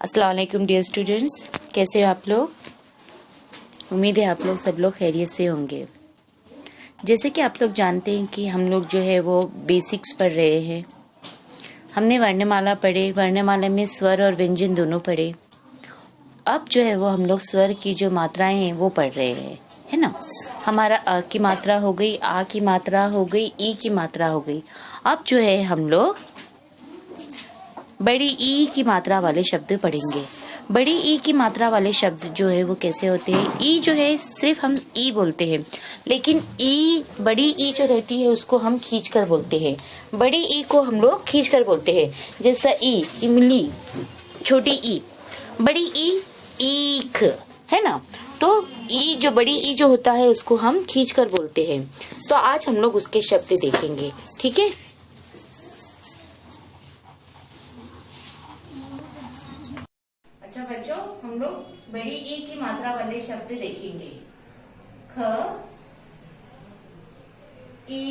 अस्सलाम वालेकुम dear students, कैसे हो आप लोग। उम्मीद है आप लोग सब लोग खैरियत से होंगे। जैसे कि आप लोग जानते हैं कि हम लोग जो है वो बेसिक्स पढ़ रहे हैं। हमने वर्णमाला पढ़े, वर्णमाला में स्वर और व्यंजन दोनों पढ़े। अब जो है वो हम लोग स्वर की जो मात्राएं हैं वो पढ़ रहे हैं, है ना। हमारा अ की मात्रा हो गई, आ की मात्रा हो गई, ई की मात्रा हो गई। अब जो है हम लोग बड़ी ई की मात्रा वाले शब्द पढ़ेंगे। बड़ी ई की मात्रा वाले शब्द जो है वो कैसे होते हैं। ई जो है सिर्फ हम ई बोलते हैं, लेकिन ई बड़ी ई जो रहती है उसको हम खींच कर बोलते हैं। बड़ी ई को हम लोग खींच कर बोलते हैं, जैसा ई इमली, छोटी ई। बड़ी ई ईख, है ना। तो ई जो बड़ी ई जो होता है उसको हम खींच कर बोलते हैं। तो आज हम लोग उसके शब्द देखेंगे, ठीक है। अच्छा बच्चों, हम लोग बड़ी ई की मात्रा वाले शब्द देखेंगे। ख, ई,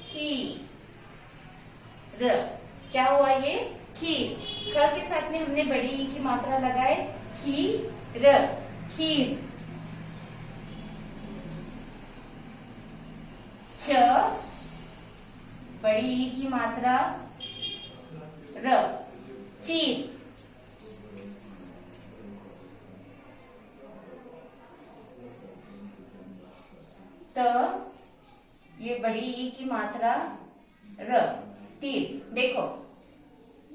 खी, र। क्या हुआ ये? खीर। ख के साथ में हमने बड़ी ई की मात्रा लगाए, खी, र, खीर। च, बड़ी ई की मात्रा, र, चीर। त, ये बड़ी ई की मात्रा, र, तीर। देखो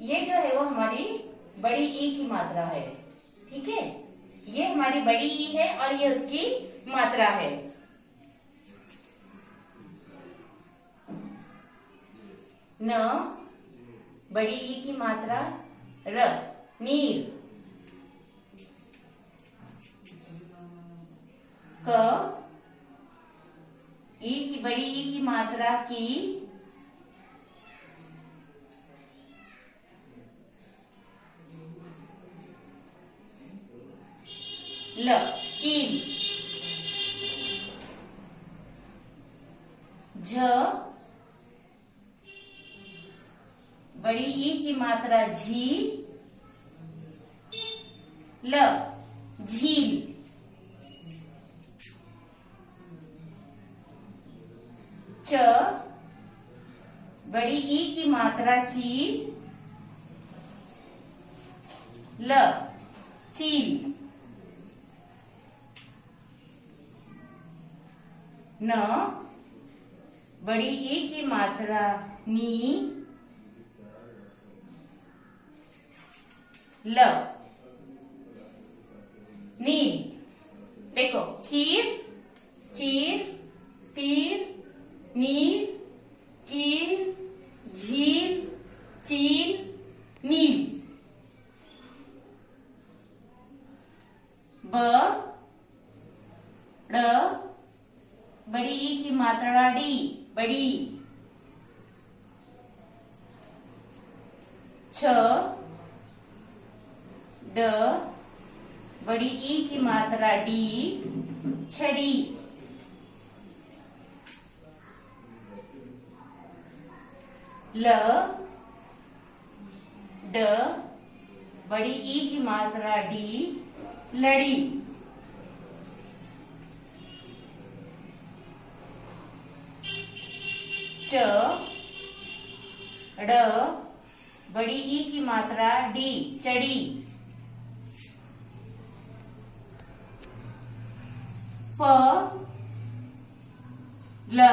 ये जो है वो हमारी बड़ी ई की मात्रा है, ठीक है। ये हमारी बड़ी ई है और ये उसकी मात्रा है। न, बड़ी ई की मात्रा, र, नीर। क, ई की बड़ी ई की मात्रा, की, ल, कील। झ, बड़ी ई की मात्रा, झी, ल, झील। च, बड़ी ई की मात्रा, ची, ल, चील। न, बड़ी ई की मात्रा, नी, ल, नील। देखो खीर, चीर, तीर, नील, कील, झील, चील, नील। ब, ड, बड़ी ई की मात्रा, डी, बड़ी। छ, ड, बड़ी ई की मात्रा, डी, छड़ी। ल, ड, बड़ी ई की मात्रा, डी, लड़ी। च, ड, बड़ी ई की मात्रा, डी, चढ़ी। फ, ल,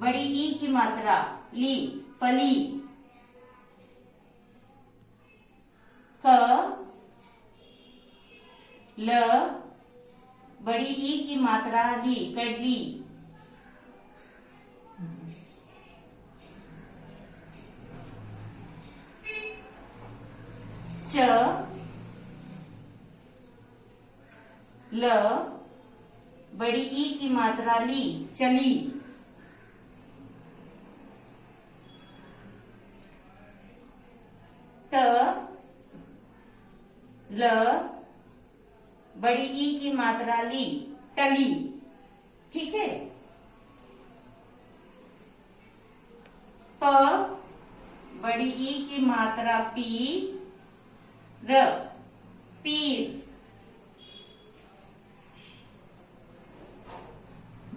बड़ी ई की मात्रा, ली, फली। क, ल, बड़ी ई की मात्रा, ली, कड़ली। च, ल, बड़ी ई की मात्रा, ली, चली। त, ल, बड़ी ई की मात्रा, ली, टली। ठीक है। प, बड़ी ई की मात्रा, पी, र पीर,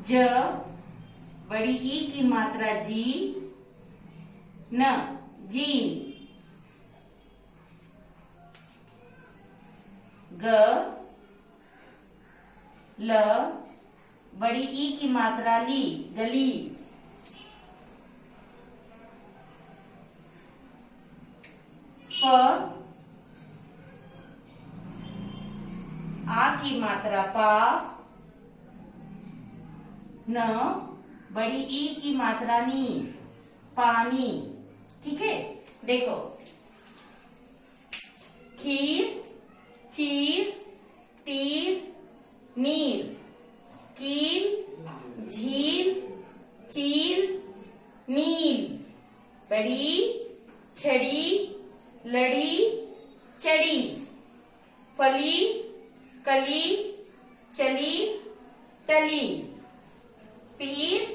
ज बड़ी ई की मात्रा जी, न जीन, ग ल बड़ी ई की मात्रा ली, गली, प आ की मात्रा पा, न बड़ी ई की मात्रा नी, पानी। ठीक है, देखो खीर, चीर, तीर, नीर, कील, झील, चील, नील, बड़ी, छड़ी, लड़ी, चढ़ी, फली, कली, चली, टली, पीर,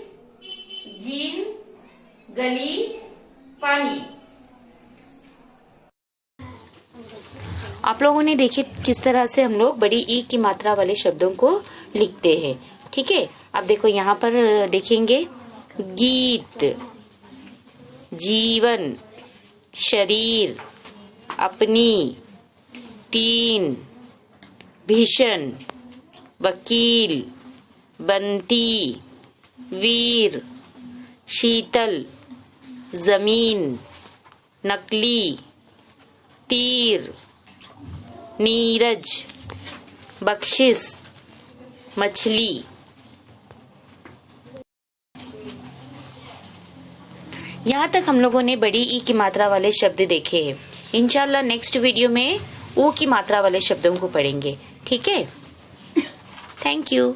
जीन, गली, पानी। आप लोगों ने देखे किस तरह से हम लोग बड़ी ई की मात्रा वाले शब्दों को लिखते हैं। ठीक है, अब देखो यहाँ पर देखेंगे गीत, जीवन, शरीर, अपनी, तीन, भीषण, वकील, बंती, वीर, शीतल, जमीन, नकली, तीर, नीरज, बख्शिश, मछली। यहाँ तक हम लोगों ने बड़ी ई की मात्रा वाले शब्द देखे हैं। इंशाल्लाह नेक्स्ट वीडियो में ऊ की मात्रा वाले शब्दों को पढ़ेंगे। ठीक है, थैंक यू।